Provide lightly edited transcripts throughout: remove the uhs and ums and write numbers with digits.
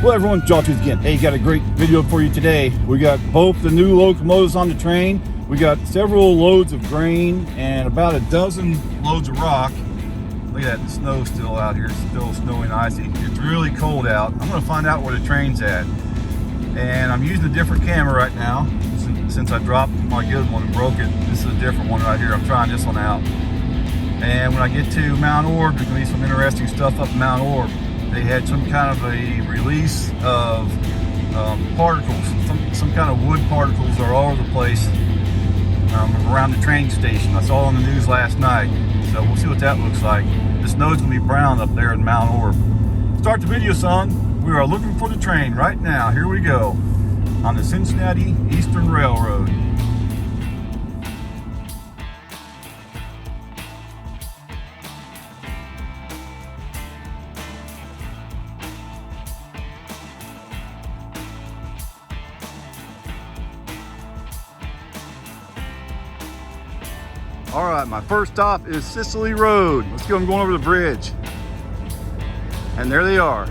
Well, everyone, Jawtooth again. Hey, got a great video for you today. We got both the new locomotives on the train. We got several loads of grain and about a dozen loads of rock. Look at that, the snow's still out here. It's still snowy and icy. It's really cold out. I'm gonna find out where the train's at. And I'm using a different camera right now. Since I dropped my good one and broke it, this is a different one right here. I'm trying this one out. And when I get to Mount Orb, there's gonna be some interesting stuff up in Mount Orb. They had some kind of a release of particles. Some kind of wood particles are all over the place around the train station. I saw on the news last night. So we'll see what that looks like. The snow's gonna be brown up there in Mount Orb. Start the video, son. We are looking for the train right now. Here we go on the Cincinnati Eastern Railroad. All right, my first stop is Sicily Road. Let's go, I'm going over the bridge. And there they are.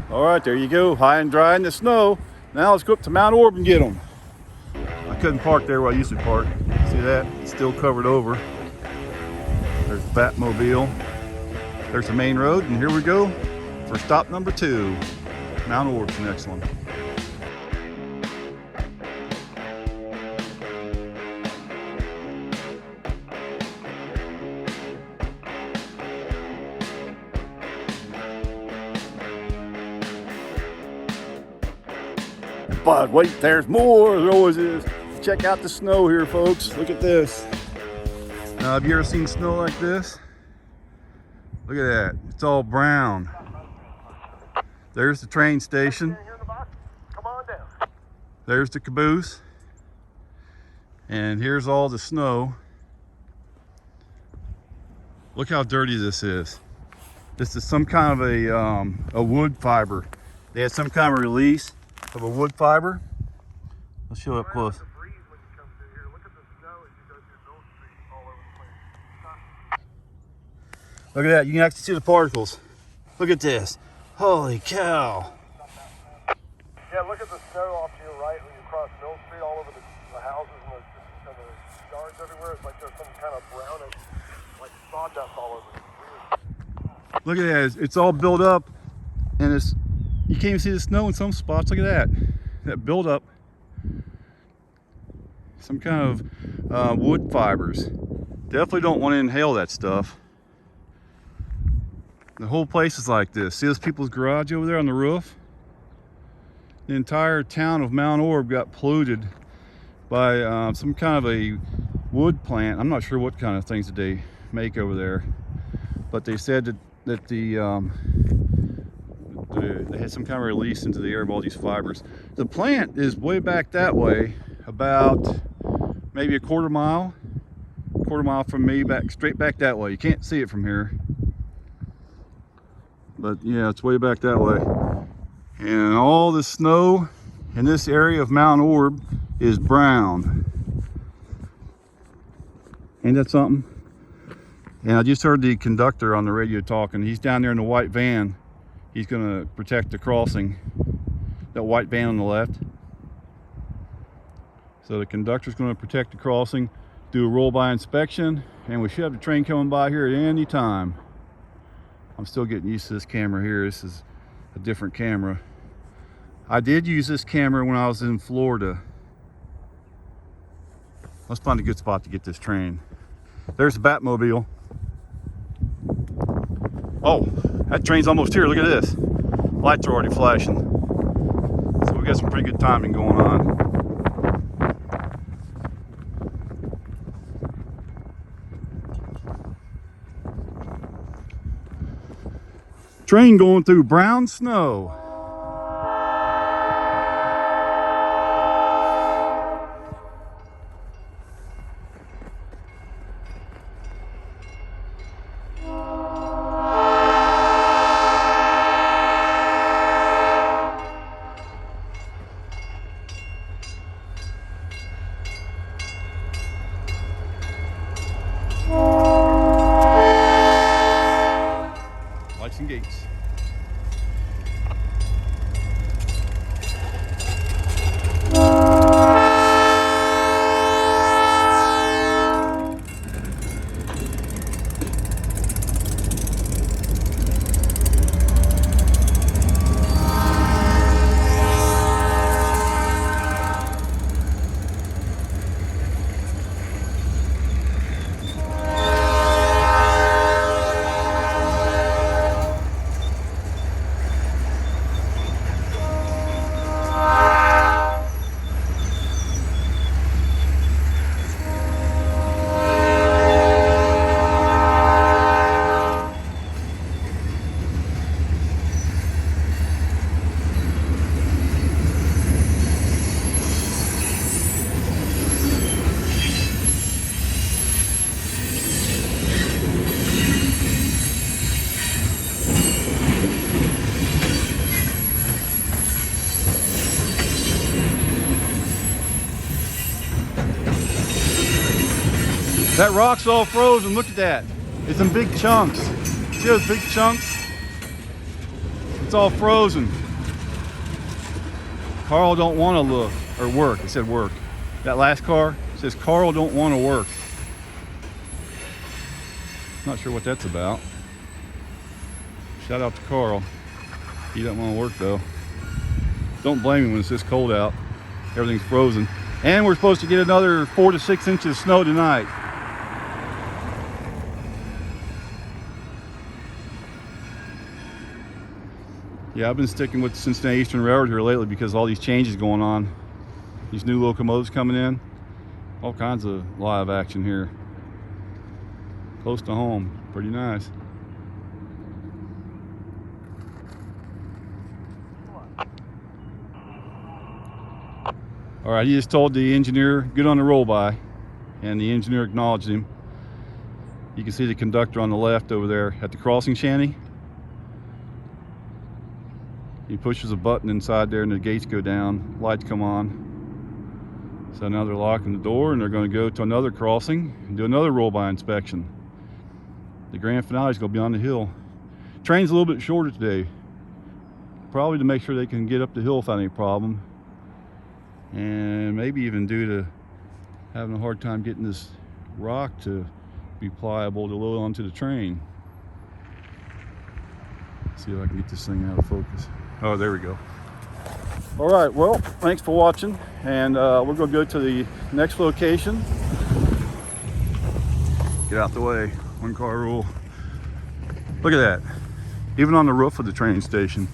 All right, there you go, high and dry in the snow. Now let's go up to Mount Orb and get them. I couldn't park there where I used to park. See that? It's still covered over. There's the Batmobile. There's the main road, and here we go for stop number 2. Mount Orb's the next one. But wait, there's more. There always is. Check out the snow here, folks. Look at this. Now, have you ever seen snow like this? Look at that. It's all brown. There's the train station. There's the caboose. And here's all the snow. Look how dirty this is. This is some kind of a wood fiber. They had some kind of release of a wood fiber. Let's show up close. Look at that, you can actually see the particles. Look at this. Holy cow. Yeah, look at the snow off to your right when you cross Mill Street, all over the houses and the yards everywhere. It's like there's some kind of brownish, like sawdust all over. Look at that, it's all built up, and you can't even see the snow in some spots. Look at that buildup. Some kind of wood fibers. Definitely don't want to inhale that stuff. The whole place is like this. See those people's garage over there on the roof? The entire town of Mount Orb got polluted by some kind of a wood plant. I'm not sure what kind of things that they make over there, but they said that they had some kind of release into the air of all these fibers. The plant is way back that way, about maybe a quarter mile from me, straight back that way. You can't see it from here, but yeah, it's way back that way. And all the snow in this area of Mount Orb is brown. Ain't that something? And I just heard the conductor on the radio talking. He's down there in the white van. He's going to protect the crossing. That white van on the left. So the conductor's going to protect the crossing, do a roll-by inspection, and we should have the train coming by here at any time. I'm still getting used to this camera here. This is a different camera. I did use this camera when I was in Florida. Let's find a good spot to get this train. There's the Batmobile. Oh, that train's almost here. Look at this. Lights are already flashing. So we got some pretty good timing going on. Train going through brown snow. Lights and gates. That rock's all frozen. Look at that. It's in big chunks. See those big chunks? It's all frozen. Carl don't want to look or work. It said work. That last car says Carl don't want to work. Not sure what that's about. Shout out to Carl. He doesn't want to work though. Don't blame him when it's this cold out. Everything's frozen. And we're supposed to get another 4 to 6 inches of snow tonight. Yeah, I've been sticking with the Cincinnati Eastern Railroad here lately because all these changes going on. These new locomotives coming in. All kinds of live action here. Close to home. Pretty nice. All right, he just told the engineer, get on the roll by. And the engineer acknowledged him. You can see the conductor on the left over there at the crossing shanty. He pushes a button inside there and the gates go down, lights come on. So now they're locking the door and they're going to go to another crossing and do another roll-by inspection. The grand finale is going to be on the hill. Train's a little bit shorter today. Probably to make sure they can get up the hill without any problem. And maybe even due to having a hard time getting this rock to be pliable to load onto the train. Let's see if I can get this thing out of focus. Oh, there we go. All right, well, thanks for watching. And we're going to go to the next location. Get out the way. One car rule. Look at that. Even on the roof of the train station.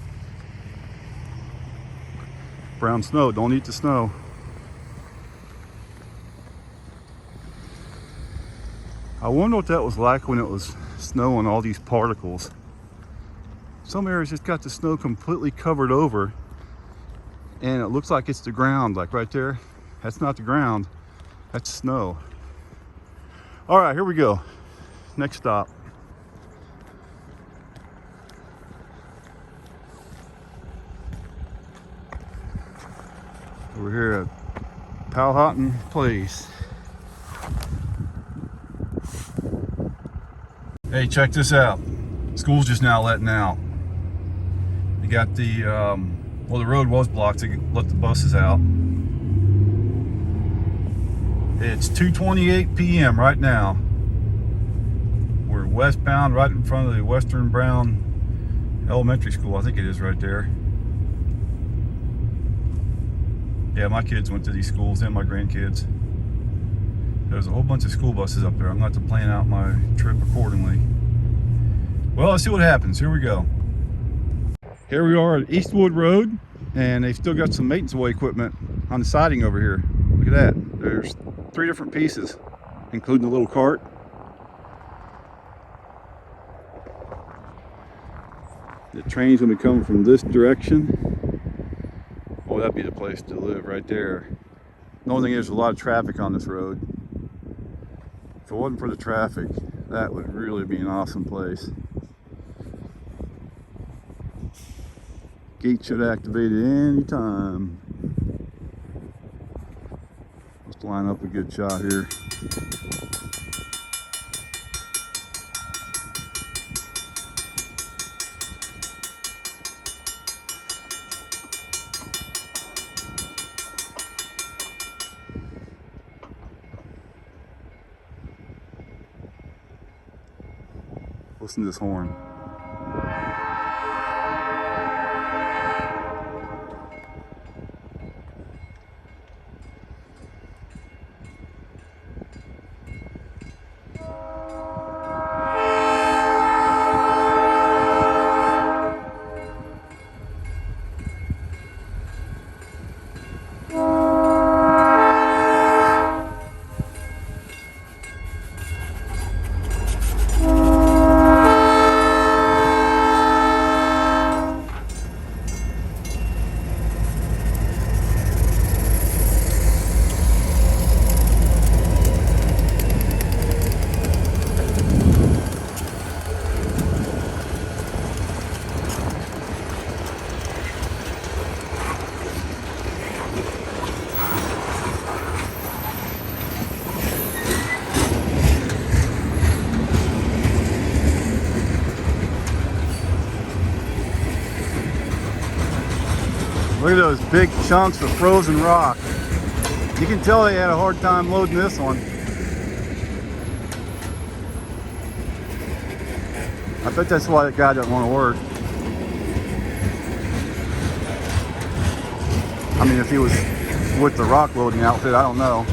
Brown snow. Don't eat the snow. I wonder what that was like when it was snowing, all these particles. Some areas just got the snow completely covered over and it looks like it's the ground, like right there. That's not the ground, that's snow. All right, here we go. Next stop. We're here at Powhatan Place. Hey, check this out. School's just now letting out. They got the, well, the road was blocked, so they could let the buses out. It's 2:28 p.m. right now. We're westbound right in front of the Western Brown Elementary School. I think it is right there. Yeah, my kids went to these schools and my grandkids. There's a whole bunch of school buses up there. I'm going to have to plan out my trip accordingly. Well, let's see what happens. Here we go. Here we are at Eastwood Road, and they've still got some maintenance way equipment on the siding over here. Look at that. There's 3 different pieces, including the little cart. The train's going to be coming from this direction. Oh, that'd be the place to live right there. The only thing is, there's a lot of traffic on this road. If it wasn't for the traffic, that would really be an awesome place. Gate should activate at any time. Let's line up a good shot here. Listen to this horn. Look at those big chunks of frozen rock. You can tell they had a hard time loading this one. I bet that's why the guy doesn't want to work. I mean, if he was with the rock loading outfit, I don't know.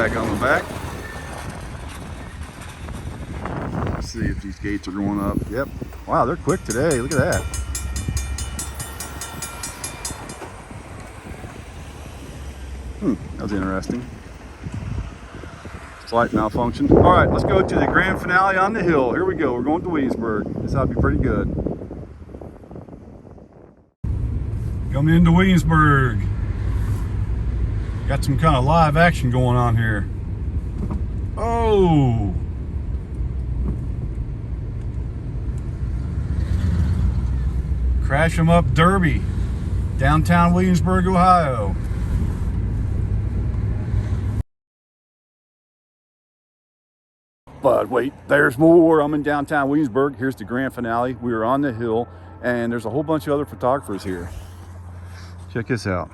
On the back. Let's see if these gates are going up. Yep. Wow, they're quick today. Look at that. That was interesting. Slight malfunction. All right, let's go to the grand finale on the hill. Here we go. We're going to Williamsburg. This ought to be pretty good. Coming into Williamsburg. Got some kind of live action going on here. Oh! Crash 'em up derby. Downtown Williamsburg, Ohio. But wait, there's more. I'm in downtown Williamsburg. Here's the grand finale. We are on the hill, and there's a whole bunch of other photographers here. Check this out.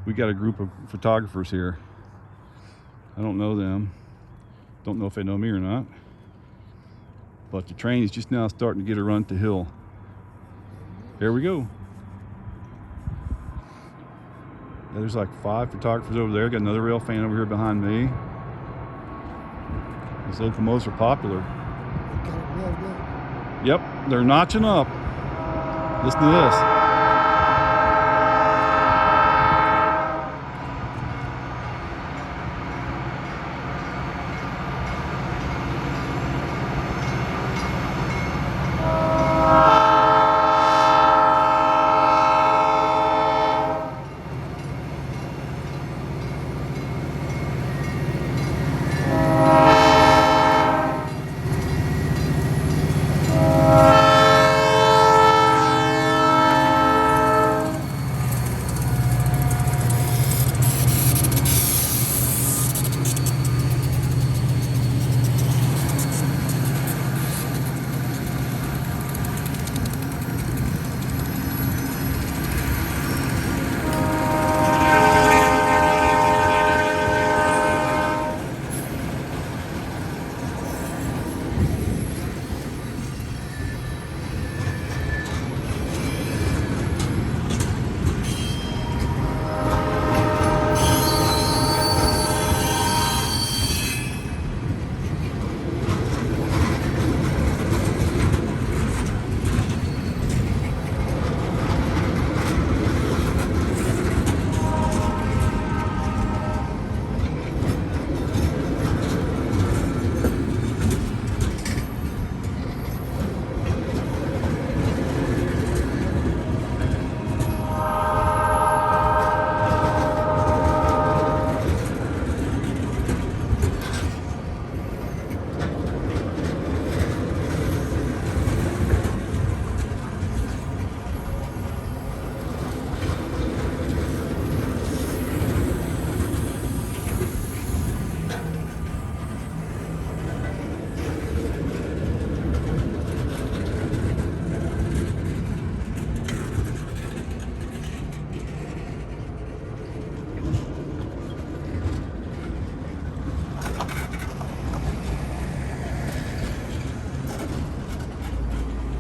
We got a group of photographers here. I don't know them. Don't know if they know me or not. But the train is just now starting to get a run to hill. Here we go. Yeah, there's like 5 photographers over there. Got another rail fan over here behind me. These locomotives are popular. Yep, they're notching up. Listen to this.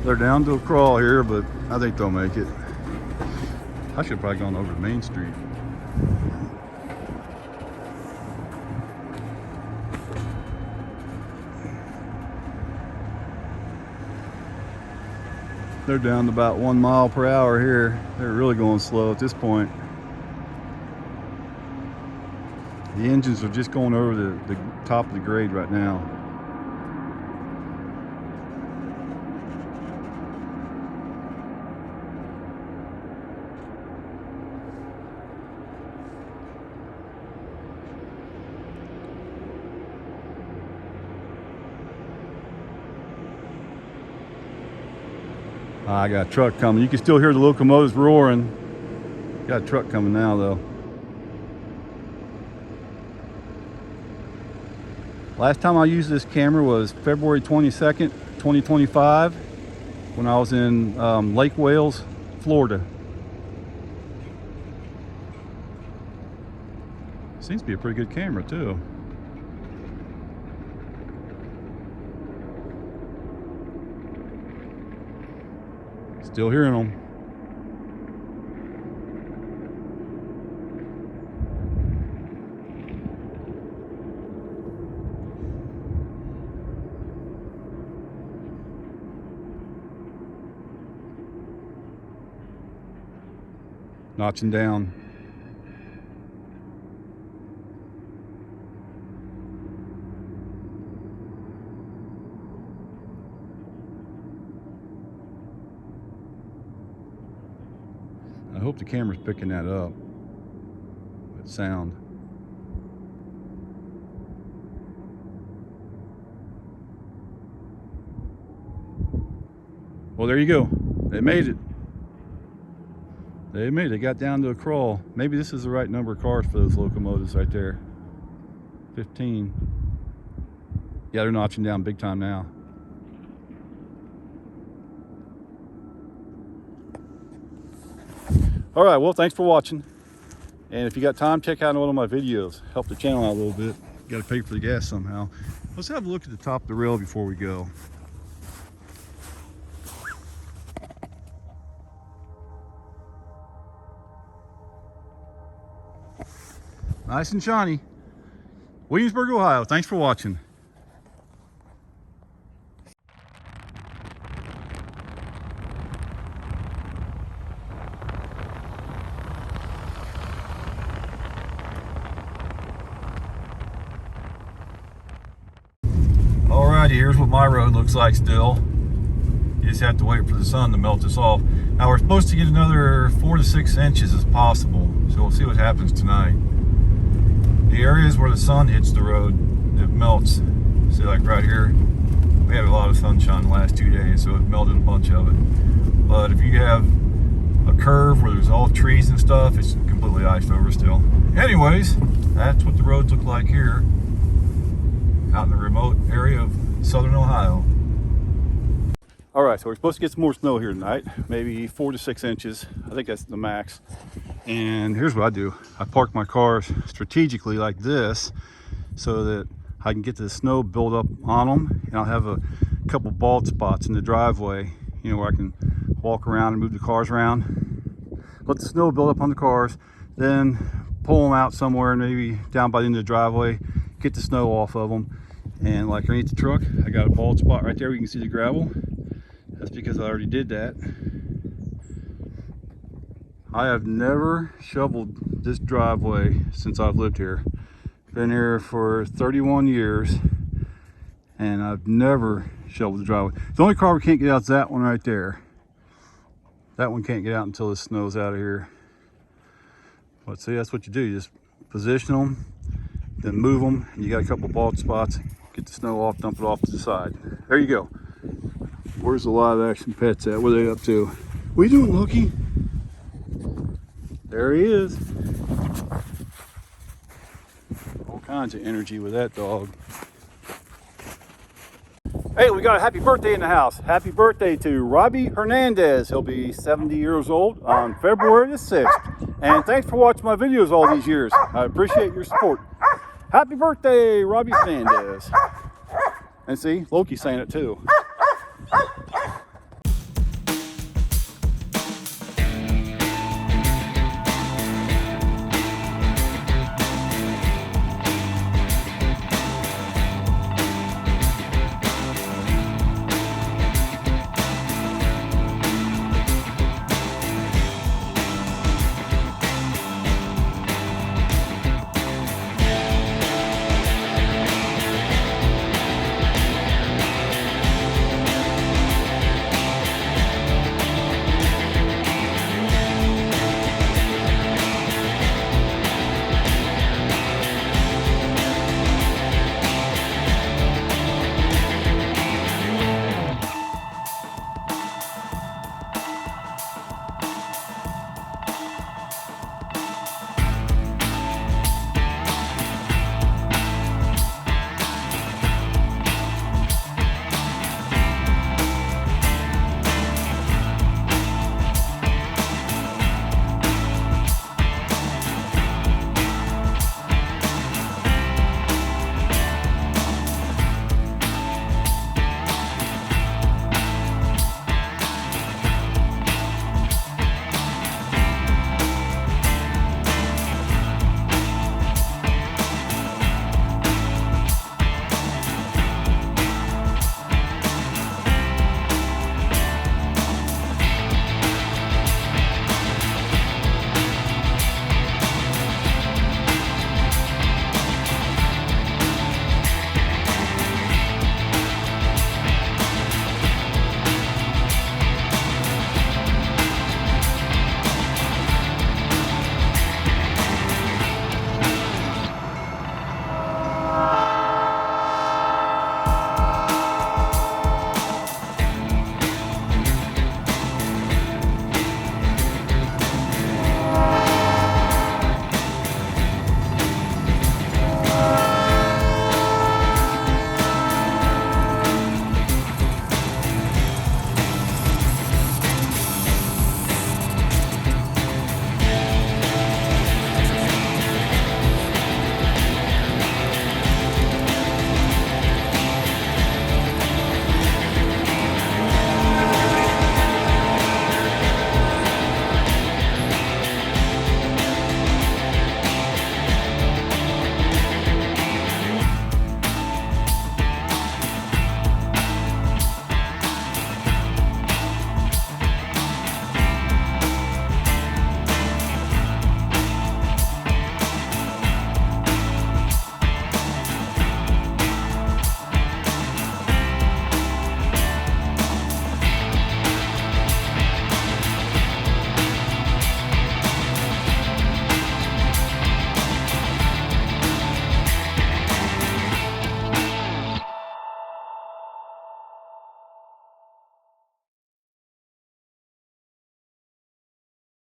They're down to a crawl here, but I think they'll make it. I should have probably gone over to Main Street. They're down to about 1 mile per hour here. They're really going slow at this point. The engines are just going over the top of the grade right now. I got a truck coming. You can still hear the locomotives roaring. Got a truck coming now though. Last time I used this camera was February 22nd, 2025, when I was in Lake Wales, Florida. Seems to be a pretty good camera too. Still hearing them. Notching down. I hope the camera's picking that up, that sound. Well, there you go. They made it. They made it. They got down to a crawl. Maybe this is the right number of cars for those locomotives right there. 15. Yeah, they're notching down big time now. All right, well, thanks for watching. And if you got time, check out one of my videos. Help the channel out a little bit. Got to pay for the gas somehow. Let's have a look at the top of the rail before we go. Nice and shiny. Williamsburg, Ohio. Thanks for watching. Alrighty, here's what my road looks like still. You just have to wait for the sun to melt this off. Now we're supposed to get another 4 to 6 inches as possible, so we'll see what happens tonight. The areas where the sun hits the road, it melts. See, like right here, we had a lot of sunshine the last 2 days, so it melted a bunch of it. But if you have a curve where there's all trees and stuff, it's completely iced over still. Anyways, that's what the roads look like here, out in the remote area of southern Ohio. All right, so we're supposed to get some more snow here tonight, maybe 4 to 6 inches. I think that's the max. And here's what I do. I park my cars strategically like this so that I can get the snow build up on them, and I'll have a couple bald spots in the driveway, you know, where I can walk around and move the cars around. Let the snow build up on the cars, then pull them out somewhere, maybe down by the end of the driveway, get the snow off of them. And like underneath the truck, I got a bald spot right there where you can see the gravel. That's because I already did that. I have never shoveled this driveway since I've lived here. Been here for 31 years, and I've never shoveled the driveway. The only car we can't get out is that one right there. That one can't get out until the snow's out of here. But see, that's what you do. You just position them, then move them, and you got a couple bald spots. Get the snow off, dump it off to the side. There you go. Where's the live action pets at? What are they up to? What are you doing, Loki? There he is. All kinds of energy with that dog. Hey, we got a happy birthday in the house. Happy birthday to Robbie Hernandez. He'll be 70 years old on February the 6th. And thanks for watching my videos all these years. I appreciate your support. Happy birthday, Robbie Hernandez. And see, Loki's saying it too.